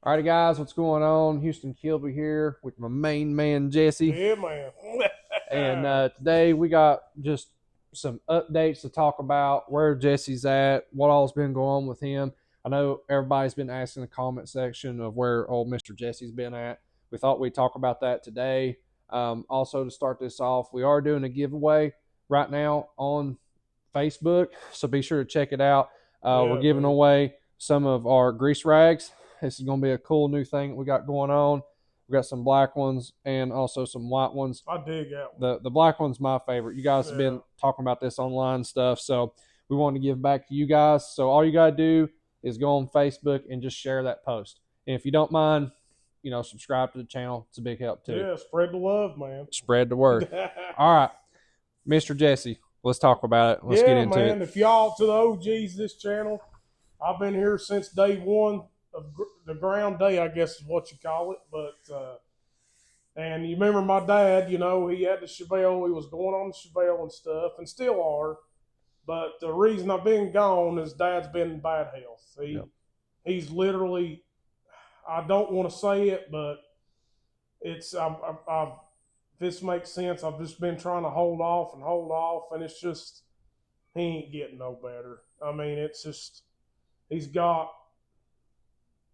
All right, guys, what's going on? Houston Kilby here with my main man, Jesse. Yeah, man. And today we got just some updates to talk about, where Jesse's at, what all's been going on with him. I know everybody's been asking in the comment section of where old Mr. Jesse's been at. We thought we'd talk about that today. Also, to start this off, we are doing a giveaway right now on Facebook, so be sure to check it out. We're giving away some of our grease rags. This is going to be a cool new thing that we got going on. We got some black ones and also some white ones. I dig that one. The black one's my favorite. You guys have been talking about this online stuff, so we want to give back to you guys. So all you got to do is go on Facebook and just share that post. And if you don't mind, subscribe to the channel. It's a big help too. Yeah, spread the love, man. Spread the word. All right, Mr. Jesse, let's talk about it. Let's get into it. If y'all to the OGs this channel, I've been here since day one of the ground day, I guess is what you call it. But and you remember my dad, he had the Chevelle. He was going on the Chevelle and stuff, and still are. But the reason I've been gone is Dad's been in bad health. He's literally, I don't want to say it, but it's this makes sense. I've just been trying to hold off, and it's just, he ain't getting no better. I mean, it's just, he's got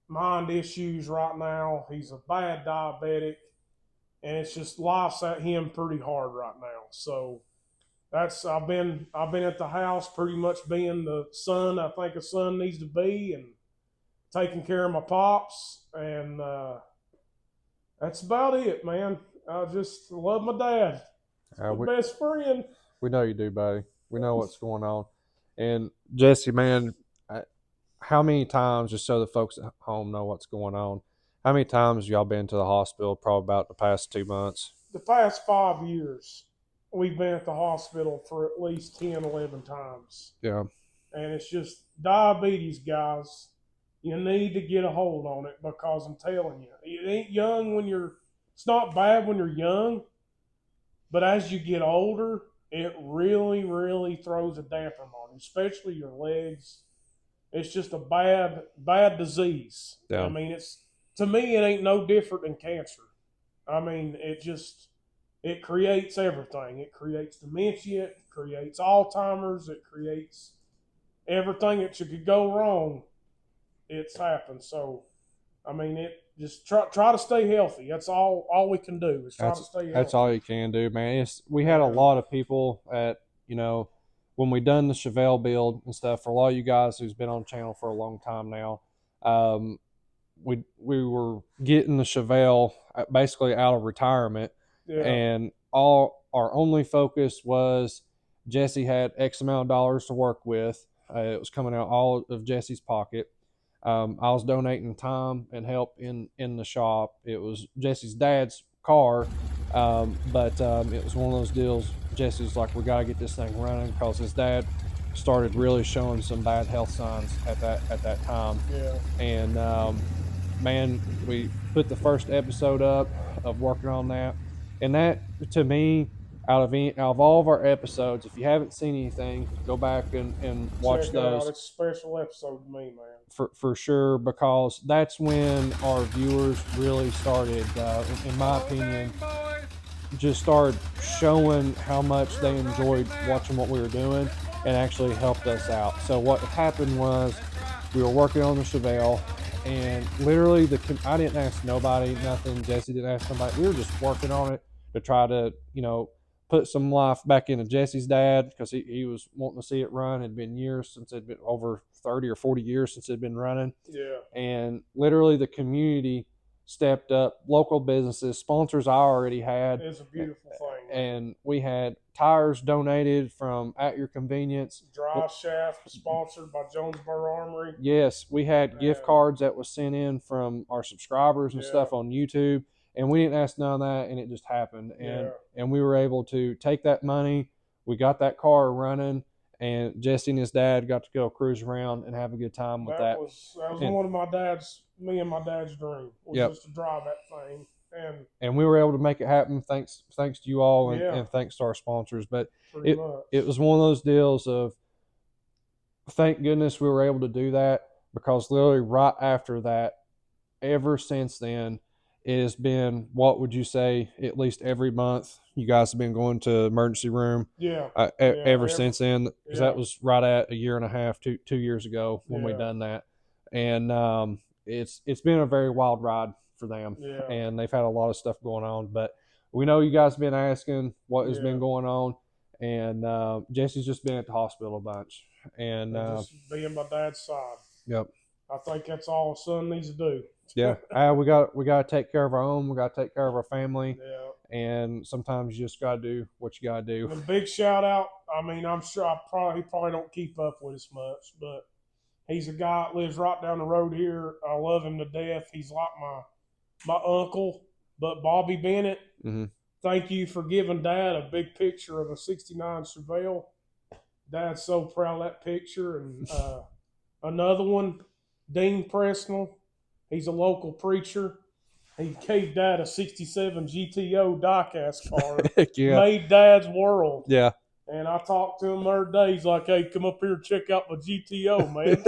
mind issues right now. He's a bad diabetic, and it's just, life's at him pretty hard right now. So that's, I've been at the house pretty much being the son I think a son needs to be, and taking care of my pops, and that's about it, man. I just love my dad. My best friend. We know you do, buddy. We know what's going on. And Jesse, man, how many times, just so the folks at home know what's going on, how many times y'all been to the hospital probably about the past 2 months? The past 5 years, we've been at the hospital for at least 10, 11 times. Yeah. And it's just diabetes, guys. You need to get a hold on it, because I'm telling you, it ain't young when you're, it's not bad when you're young, but as you get older, it really, really throws a damper on you, especially your legs. It's just a bad disease. Yeah. I mean, to me, it ain't no different than cancer. I mean, it creates everything. It creates dementia, it creates Alzheimer's, it creates everything that could go wrong. It's happened. So, I mean, it just try to stay healthy. That's all we can do is try to stay healthy. That's all you can do, man. We had a lot of people at, when we done the Chevelle build and stuff, for a lot of you guys who's been on the channel for a long time now, we were getting the Chevelle basically out of retirement, and our only focus was Jesse had X amount of dollars to work with. It was coming out all of Jesse's pocket. I was donating time and help in the shop. It was Jesse's dad's car, but it was one of those deals. Jesse was like, we got to get this thing running, because his dad started really showing some bad health signs at that time. Yeah. And man, we put the first episode up of working on that, and that, to me, out of all of our episodes, if you haven't seen anything, go back and watch those. It's a special episode to me, man. For sure, because that's when our viewers really started, in my opinion, just started showing how much they enjoyed watching what we were doing, and actually helped us out. So what happened was, we were working on the Chevelle, and literally I didn't ask nobody nothing. Jesse didn't ask nobody. We were just working on it to try to, put some life back into Jesse's dad, because he was wanting to see it run. It had been years since it had been, over 30 or 40 years since it had been running. Yeah. And literally the community stepped up, local businesses, sponsors I already had. It's a beautiful thing. And we had tires donated from At Your Convenience. Drive shaft sponsored by Jonesborough Armory. Yes, we had gift cards that was sent in from our subscribers and stuff on YouTube. And we didn't ask none of that, and it just happened. And we were able to take that money. We got that car running, and Jesse and his dad got to go cruise around and have a good time with that. That was one of me and my dad's dream, was just to drive that thing. And we were able to make it happen thanks to you all, and thanks to our sponsors. But it was one of those deals of, thank goodness we were able to do that, because literally right after that, ever since then, it has been, what would you say, at least every month you guys have been going to emergency room Yeah. ever since then, because Yeah. that was right at a year and a half, 2 years ago when we Yeah. done that. And it's been a very wild ride for them, Yeah. and they've had a lot of stuff going on. But we know you guys have been asking what has been going on, and Jesse's just been at the hospital a bunch. And just being my dad's side. Yep. I think that's all a son needs to do. Yeah, we got to take care of our own. We got to take care of our family. Yeah. And sometimes you just got to do what you got to do. And a big shout out. I mean, I'm sure he probably don't keep up with us much, but he's a guy that lives right down the road here. I love him to death. He's like my uncle. But Bobby Bennett, thank you for giving Dad a big picture of a '69 Chevelle. Dad's so proud of that picture. And another one, Dean Presnell. He's a local preacher. He gave Dad a '67 GTO diecast car. Yeah. Made Dad's world. Yeah. And I talked to him the other day. He's like, "Hey, come up here and check out my GTO, man."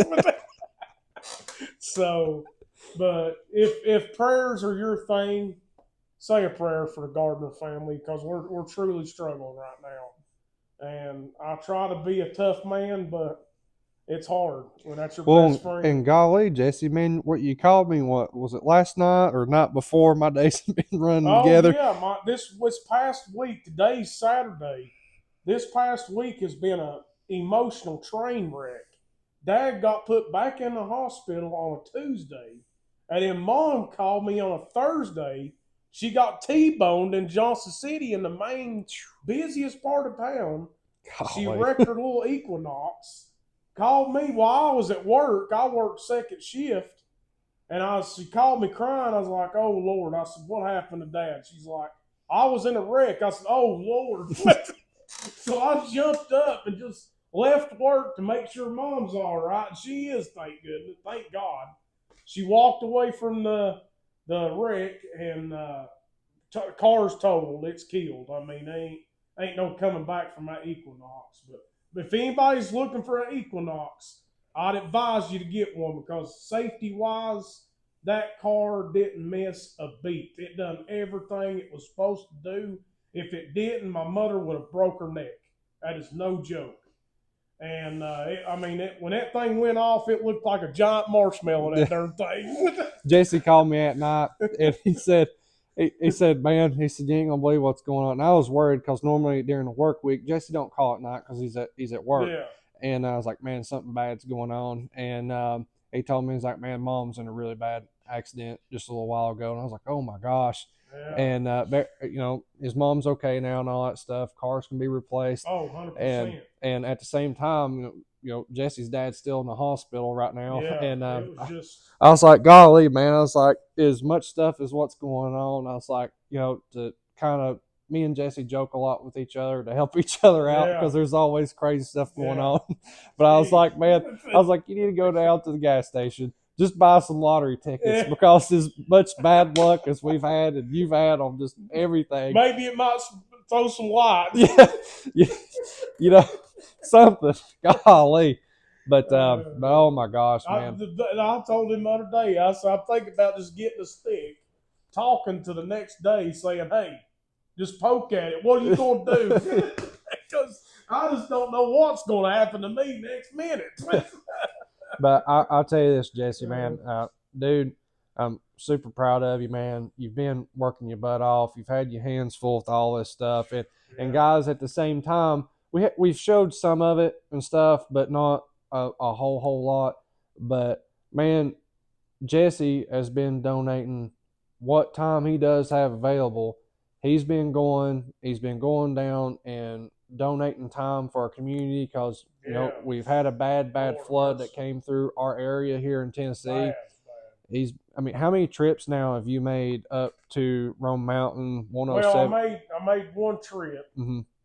So, but if prayers are your thing, say a prayer for the Gardner family, because we're truly struggling right now. And I try to be a tough man, but it's hard when that's your best friend. And golly, Jesse, man, what you called me, what was it, last night or night before? My days have been running together. Yeah, this past week, today's Saturday, this past week has been an emotional train wreck. Dad got put back in the hospital on a Tuesday, and then Mom called me on a Thursday. She got T-boned in Johnson City, in the main busiest part of town. Golly. She wrecked her little Equinox. Called me while I was at work. I worked second shift. And she called me crying. I was like, "Oh, Lord." I said, "What happened to Dad?" She's like, "I was in a wreck." I said, "Oh, Lord." So I jumped up and just left work to make sure Mom's all right. And she is, thank goodness. Thank God. She walked away from the wreck, and car's totaled. It's killed. I mean, ain't no coming back from that Equinox. But if anybody's looking for an Equinox, I'd advise you to get one, because safety-wise, that car didn't miss a beat. It done everything it was supposed to do. If it didn't, my mother would have broke her neck. That is no joke. And, when that thing went off, it looked like a giant marshmallow, that darn thing. Jesse called me at night, and he said, "Man," he said, "you ain't gonna believe what's going on." And I was worried, because normally during the work week, Jesse don't call at night because he's at work. Yeah. And I was like, "Man, something bad's going on." And he told me, he's like, "Man, Mom's in a really bad accident just a little while ago." And I was like, "Oh my gosh." Yeah. And his mom's okay now and all that stuff. Cars can be replaced. Oh, 100%. And at the same time, Jesse's dad's still in the hospital right now. Yeah, and it was just... I was like, golly, man. I was like, as much stuff as what's going on. I was like, to kind of, me and Jesse joke a lot with each other to help each other out, because there's always crazy stuff going on. But I was like, man, you need to go down to the gas station, just buy some lottery tickets, because as much bad luck as we've had and you've had on just everything, maybe it might throw some light. Yeah. Something. Golly. But oh my gosh, man. I told him the other day, I said, I'm thinking about just getting a stick, talking to the next day, saying, "Hey, just poke at it. What are you going to do?" Because I just don't know what's going to happen to me next minute. But I'll tell you this, Jesse, man, dude, I'm super proud of you, man. You've been working your butt off. You've had your hands full with all this stuff. And guys, at the same time, we've showed some of it and stuff, but not a whole lot. But, man, Jesse has been donating what time he does have available. He's been going down and donating time for our community, because we've had a bad flood that came through our area here in Tennessee. Bad. How many trips now have you made up to Rome Mountain 107? Well, I made one trip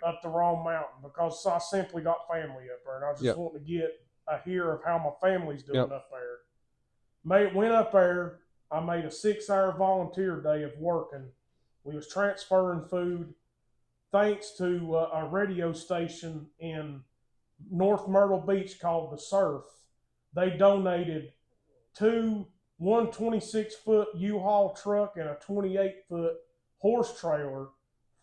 up to Rome Mountain, because I simply got family up there, and I just want to get a hear of how my family's doing up there. Went up there. I made a 6-hour volunteer day of working. We was transferring food. Thanks to a radio station in North Myrtle Beach called The Surf, they donated 2 one 26-foot U-Haul truck and a 28-foot horse trailer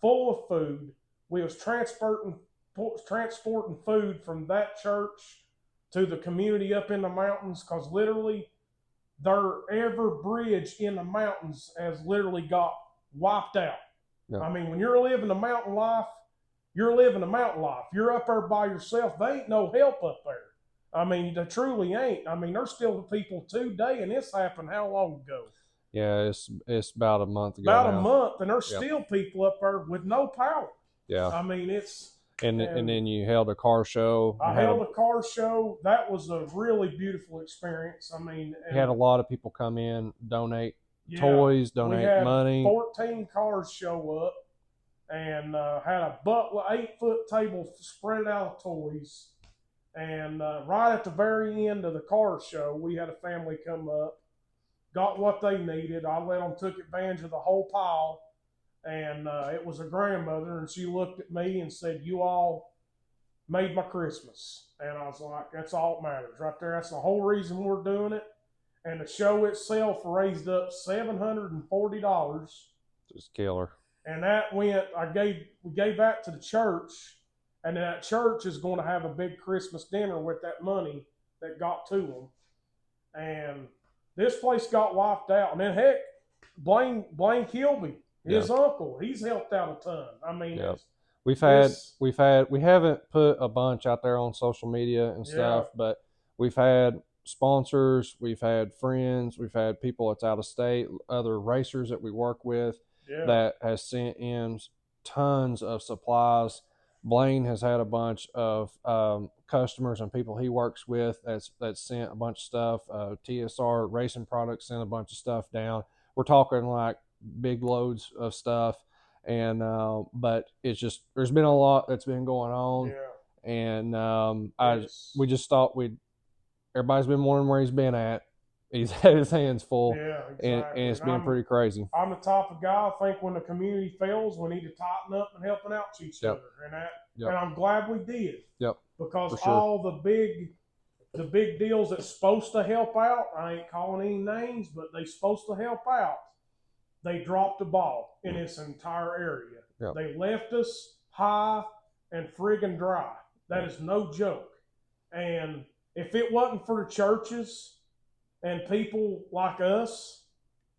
full of food. We was transporting food from that church to the community up in the mountains, because literally every bridge in the mountains has literally got wiped out. Yeah. I mean, when you're living the mountain life, you're living the mountain life. You're up there by yourself. There ain't no help up there. I mean, there truly ain't. I mean, there's still people today, and this happened how long ago? Yeah, it's about a month ago. About a month, and there's still people up there with no power. Yeah. I mean, it's... And then you held a car show. I held a car show. That was a really beautiful experience. I mean... You had a lot of people come in, donate toys, donate we had money. 14 cars show up, and had a 8-foot table spread out of toys. And right at the very end of the car show, we had a family come up, got what they needed. I let them took advantage of the whole pile. And it was a grandmother, and she looked at me and said, "You all made my Christmas." And I was like, that's all that matters right there. That's the whole reason we're doing it. And the show itself raised up $740. Just killer. And that we gave that to the church, and that church is going to have a big Christmas dinner with that money that got to them. And this place got wiped out. And then heck, Blaine Kilby, his uncle, he's helped out a ton. I mean, we haven't put a bunch out there on social media and stuff, but we've had sponsors, we've had friends, we've had people that's out of state, other racers that we work with that has sent in tons of supplies. Blaine has had a bunch of customers and people he works with that's sent a bunch of stuff. TSR Racing Products sent a bunch of stuff down. We're talking like big loads of stuff, and but it's just, there's been a lot that's been going on, and we just thought everybody's been wondering where he's been at. He's had his hands full, exactly. and it's been pretty crazy. I'm the type of guy, I think when the community fails, we need to tighten up and helping out each other, and I'm glad we did. Because all the big deals that's supposed to help out, I ain't calling any names, but they supposed to help out, they dropped the ball in this entire area. They left us high and friggin' dry. That is no joke. And if it wasn't for the churches and people like us,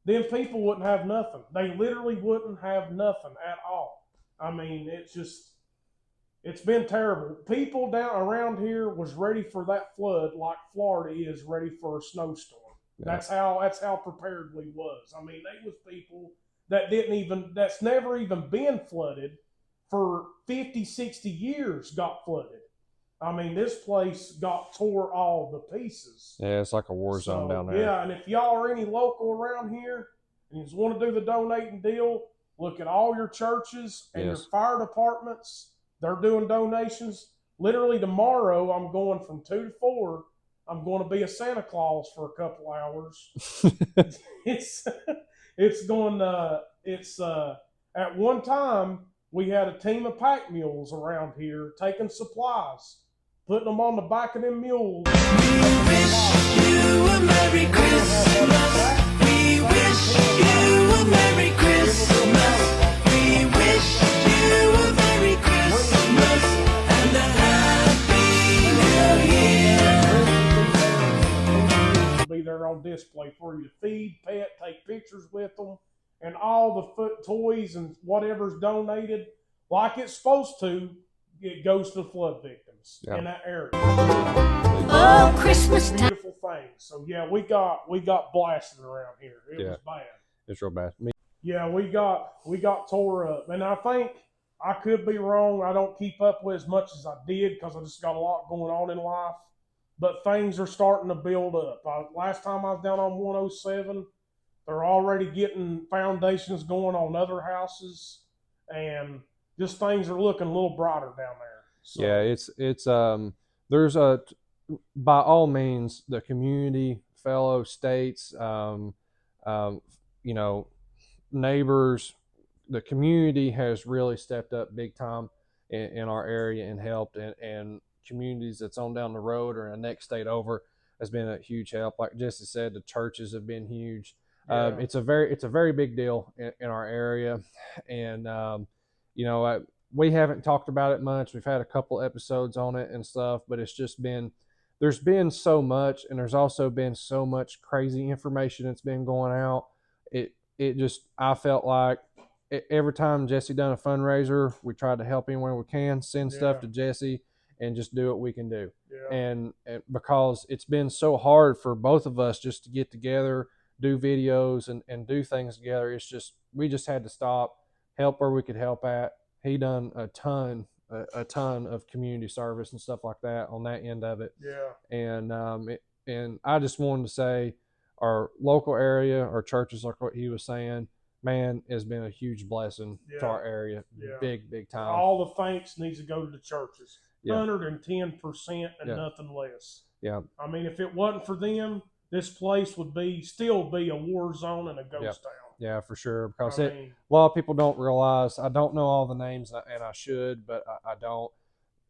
then people wouldn't have nothing. They literally wouldn't have nothing at all. I mean, it's been terrible. People down around here was ready for that flood like Florida is ready for a snowstorm. That's how prepared we was. I mean, they was people that's never even been flooded for 50, 60 years got flooded. I mean, this place got tore all to pieces. Yeah, it's like a war zone down there. Yeah, and if y'all are any local around here and you just want to do the donating deal, look at all your churches and your fire departments. They're doing donations. Literally tomorrow, I'm going from 2 to 4. I'm going to be a Santa Claus for a couple hours. At one time, we had a team of pack mules around here taking supplies, putting them on the back of them mules. We wish you a Merry Christmas. We wish you a Merry Christmas. We wish you a Merry Christmas and a Happy New Year. Be there on display for you to feed, pet, take pictures with them, and all the foot toys and whatever's donated, like it's supposed to, it goes to the flood victims in that area. Oh, Christmas time. Beautiful things. So yeah, we got blasted around here. It was bad. It's real bad. Yeah, we got tore up, and I think, I could be wrong. I don't keep up with as much as I did because I just got a lot going on in life. But things are starting to build up. Last time I was down on 107, they're already getting foundations going on other houses, and just things are looking a little brighter down there. So. Yeah, it's there's by all means, the community, fellow states, neighbors, the community has really stepped up big time in our area and helped, and communities that's on down the road or in the next state over, has been a huge help. Like Jesse said, the churches have been huge. Yeah. It's a very big deal in our area, and you know, we haven't talked about it much. We've had a couple episodes on it and stuff, but it's just been, there's been so much, and there's also been so much crazy information that's been going out. It just, I felt like every time Jesse done a fundraiser, we tried to help anywhere we can, send stuff to Jesse, and just do what we can do. Yeah. And because it's been so hard for both of us just to get together, do videos and do things together, it's just, we just had to stop, help where we could help at. He done a ton of community service and stuff like that on that end of it. Yeah. And I just wanted to say, our local area, our churches, like what he was saying, man, has been a huge blessing to our area. Big time. All the thanks needs to go to the churches. Yeah. 110% and nothing less. Yeah. I mean, if it wasn't for them, this place would still be a war zone and a ghost town. Yeah, for sure. Because a lot of people don't realize, I don't know all the names, and I should, but I don't.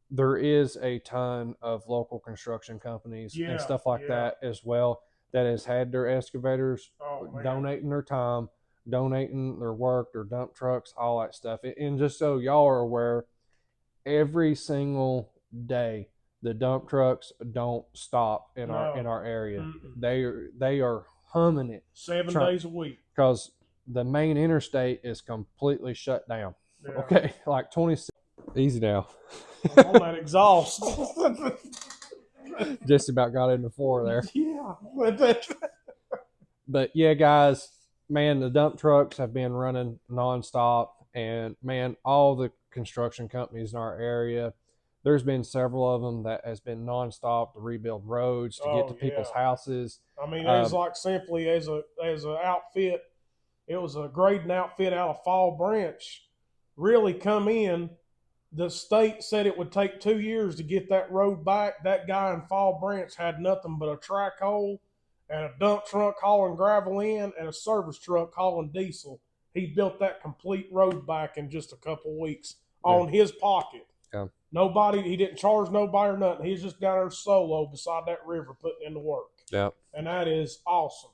There is a ton of local construction companies and stuff like that as well that has had their excavators donating their time, donating their work, their dump trucks, all that stuff. And just so y'all are aware, every single day the dump trucks don't stop in our area. They are humming it 7 days a week because the main interstate is completely shut down. Yeah. Okay, like 26. Easy now. I'm on that exhaust. Just about got in the floor there. Yeah. But yeah, guys, man, the dump trucks have been running nonstop, and man, all the construction companies in our area, there's been several of them that has been nonstop to rebuild roads, to get to people's houses. I mean, it was like simply as a outfit, it was a grading outfit out of Fall Branch. Really come in. The state said it would take 2 years to get that road back. That guy in Fall Branch had nothing but a track hole and a dump truck hauling gravel in and a service truck hauling diesel. He built that complete road back in just a couple weeks on his pocket. Yeah. Nobody, he didn't charge nobody or nothing. He's just down there solo beside that river putting in the work. Yeah. And that is awesome.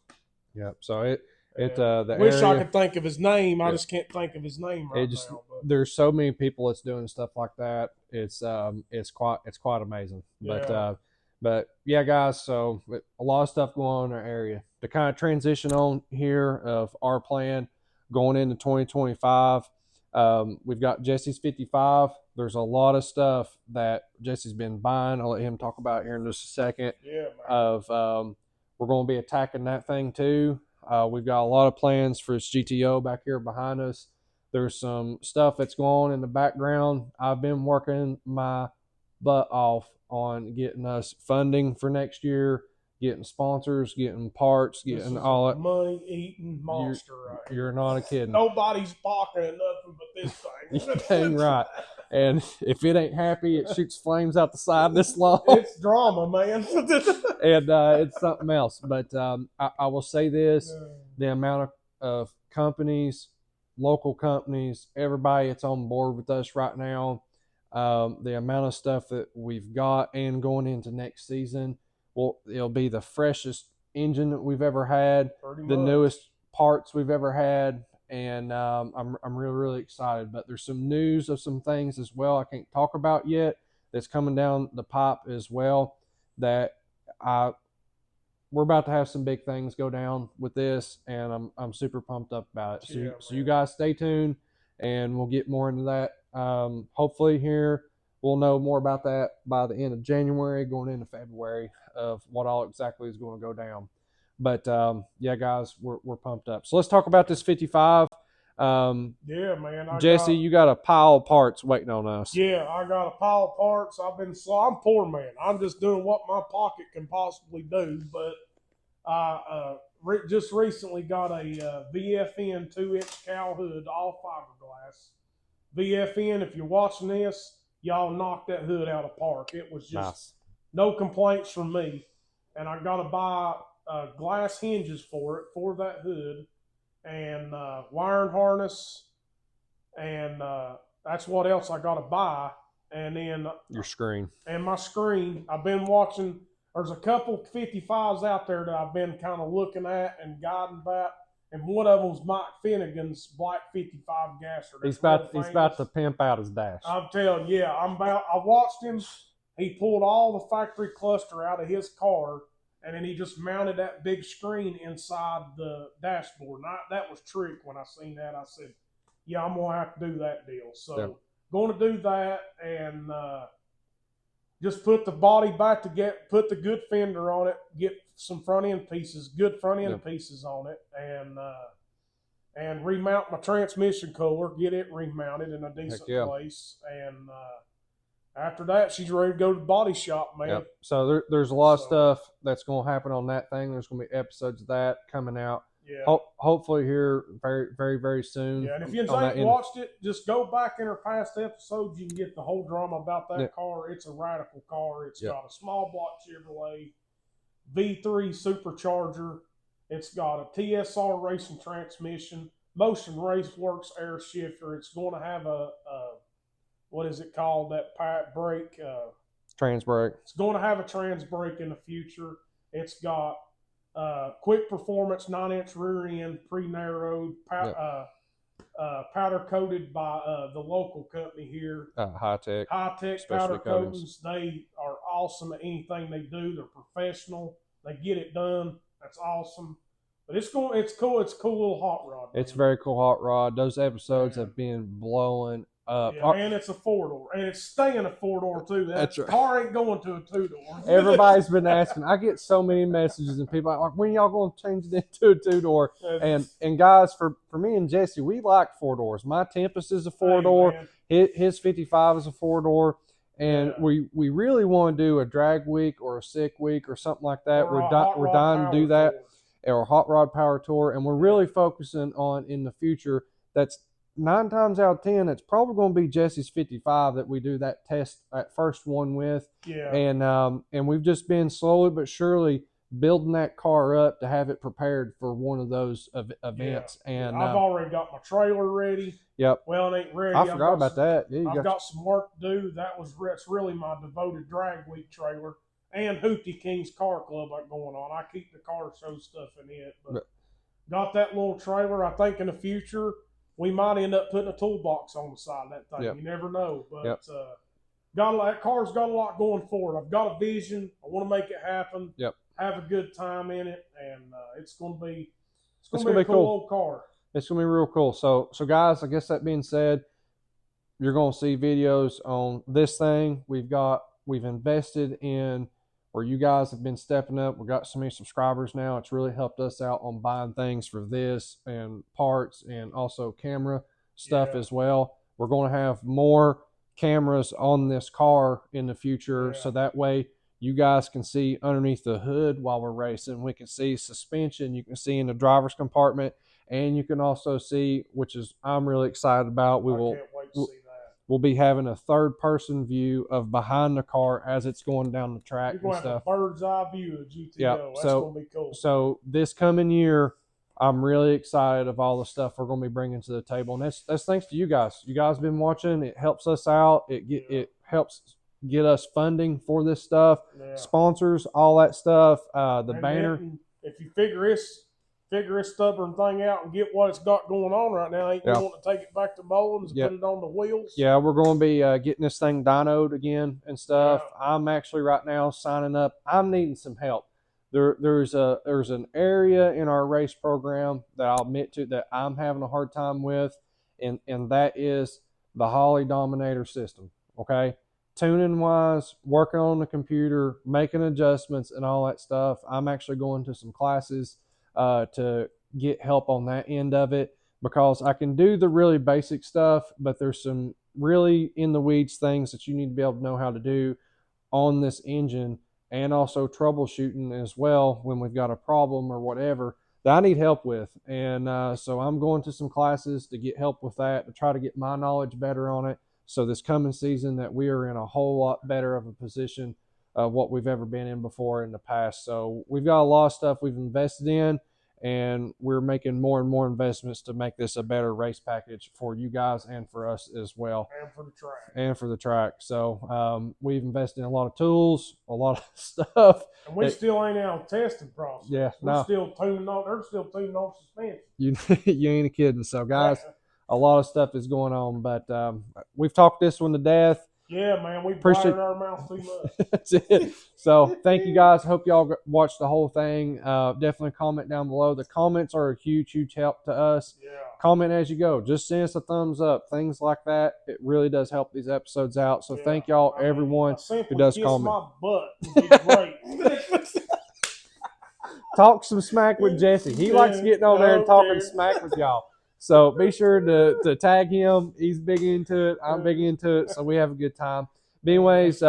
Yeah. So the wish area, I could think of his name. I just can't think of his name right now. But there's so many people that's doing stuff like that. It's quite amazing. But yeah, guys. So a lot of stuff going on in our area. To kind of transition on here of our plan going into 2025. We've got Jesse's 55. There's a lot of stuff that Jesse's been buying. I'll let him talk about here in just a second. Yeah, man. We're going to be attacking that thing too. We've got a lot of plans for this GTO back here behind us. There's some stuff that's going on in the background. I've been working my butt off on getting us funding for next year, getting sponsors, getting parts, getting all that. Money-eating monster, You're not a kidding. Nobody's pocketing nothing but this thing. You're dang right. And if it ain't happy, it shoots flames out the side this long. It's drama, man. And it's something else. But I will say this, the amount of companies, local companies, everybody that's on board with us right now, the amount of stuff that we've got and going into next season, it'll be the freshest engine that we've ever had, the newest parts we've ever had. And I'm really excited. But there's some news of some things as well I can't talk about yet that's coming down the pipe as well, that we're about to have some big things go down with this, and I'm super pumped up about it. So you guys stay tuned, and we'll get more into that. Hopefully here we'll know more about that by the end of January, going into February, of what all exactly is going to go down. But yeah, guys, we're pumped up. So let's talk about this 55. Yeah, man. Jesse, you got a pile of parts waiting on us. Yeah, I got a pile of parts. I'm poor, man. I'm just doing what my pocket can possibly do. But I just recently got a VFN 2-inch cowl hood, all fiberglass. VFN, if you're watching this, y'all knocked that hood out of the park. It was just no complaints from me. And I got to buy glass hinges for that hood, and wiring harness, and that's what else I got to buy. And then your screen and my screen. I've been watching there's a couple 55s out there that I've been kind of looking at and guiding about, and one of them's Mike Finnegan's Black 55 gasser. He's about to pimp out his dash. I'm telling you, I watched him. He pulled all the factory cluster out of his car, and then he just mounted that big screen inside the dashboard. And that was trick. When I seen that, I said, yeah, I'm going to have to do that deal. So going to do that and just put the body back to put the good fender on it, get some front end pieces, good front end pieces on it, and remount my transmission cooler, get it remounted in a decent place. And after that, she's ready to go to the body shop, man. Yep. So there's a lot of stuff that's going to happen on that thing. There's going to be episodes of that coming out. Yeah. Hopefully here very, very, very soon. Yeah, and if you ain't watched it, just go back in our past episodes. You can get the whole drama about that car. It's a radical car. It's got a small block Chevrolet V3 supercharger. It's got a TSR Racing transmission, Motion Raceworks air shifter. It's going to have a what is it called? That pipe brake. Trans brake. It's going to have a trans brake in the future. It's got quick performance 9-inch rear end, pre-narrowed, powder coated by the local company here. High Tech powder coatings. They are awesome at anything they do. They're professional. They get it done. That's awesome. But it's cool. It's a cool little hot rod. Man. It's a very cool hot rod. Those episodes have been blowing up. Yeah, and it's a 4-door, and it's staying a 4-door too. That's right. Car ain't going to a 2-door. Everybody's been asking. I get so many messages and people are like, when y'all going to change it into a 2-door? And guys, for me and Jesse, we like 4-doors. My Tempest is a 4-door. His 55 is a 4-door. And we really want to do a drag week or a sick week or something like that. We're dying to do that. Or a hot rod power tour. And we're really focusing on in the future. That's 9 times out of 10, it's probably going to be Jesse's 55 that we do that test, that first one with. Yeah. And we've just been slowly but surely building that car up to have it prepared for one of those events. Yeah. And I've already got my trailer ready. Yep. Well, it ain't ready. I forgot about that. Yeah, I've got some work to do. That's really my devoted drag week trailer and Hoopty King's Car Club going on. I keep the car show stuff in it, but got that little trailer. I think in the future we might end up putting a toolbox on the side of that thing. You never know. But that car's got a lot going for it. I've got a vision. I want to make it happen. Yep. Have a good time in it, and it's going to be a cool old car. It's going to be real cool. So guys, I guess that being said, you're going to see videos on this thing. We've invested in, or you guys have been stepping up. We've got so many subscribers now. It's really helped us out on buying things for this and parts and also camera stuff as well. We're going to have more cameras on this car in the future. So that way you guys can see underneath the hood while we're racing. We can see suspension. You can see in the driver's compartment, and you can also see, which is I'm really excited about. I can't wait to see that. We'll be having a third-person view of behind the car as it's going down the track. You're going to have a bird's eye view of GTO. Yeah, That's going to be cool. So this coming year, I'm really excited of all the stuff we're going to be bringing to the table, and that's thanks to you guys. You guys have been watching. It helps us out. It helps get us funding for this stuff, sponsors, all that stuff. The banner. If you figure this stubborn thing out and get what it's got going on right now, ain't you want to take it back to Mullins and put it on the wheels? Yeah, we're going to be getting this thing dynoed again and stuff. I'm actually right now signing up. I'm needing some help. There's an area in our race program that I'll admit to that I'm having a hard time with, and that is the Holley Dominator system. Okay, tuning wise, working on the computer, making adjustments and all that stuff. I'm actually going to some classes to get help on that end of it, because I can do the really basic stuff, but there's some really in the weeds things that you need to be able to know how to do on this engine, and also troubleshooting as well when we've got a problem or whatever that I need help with. And so I'm going to some classes to get help with that, to try to get my knowledge better on it, so this coming season that we are in a whole lot better of a position of what we've ever been in before in the past. So we've got a lot of stuff we've invested in, and we're making more and more investments to make this a better race package for you guys and for us as well. And for the track. And for the track. So we've invested in a lot of tools, a lot of stuff. And we still ain't out of testing process. Yeah, We're still tuning on. They're still tuning on suspension. You ain't kidding. So, guys, a lot of stuff is going on, but we've talked this one to death. Yeah, man, we Appreciate- wired our mouth too much. That's it. So, thank you guys. Hope y'all watched the whole thing. Definitely comment down below. The comments are a huge, huge help to us. Yeah. Comment as you go. Just send us a thumbs up. Things like that. It really does help these episodes out. So, thank y'all, everyone who does comment. My butt would be great. Talk some smack with Jesse. He likes getting on there and talking smack with y'all. So be sure to tag him. He's big into it. I'm big into it. So we have a good time. But anyways,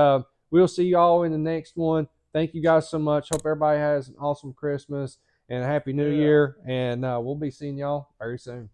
we'll see y'all in the next one. Thank you guys so much. Hope everybody has an awesome Christmas and a Happy New Year. And we'll be seeing y'all very soon.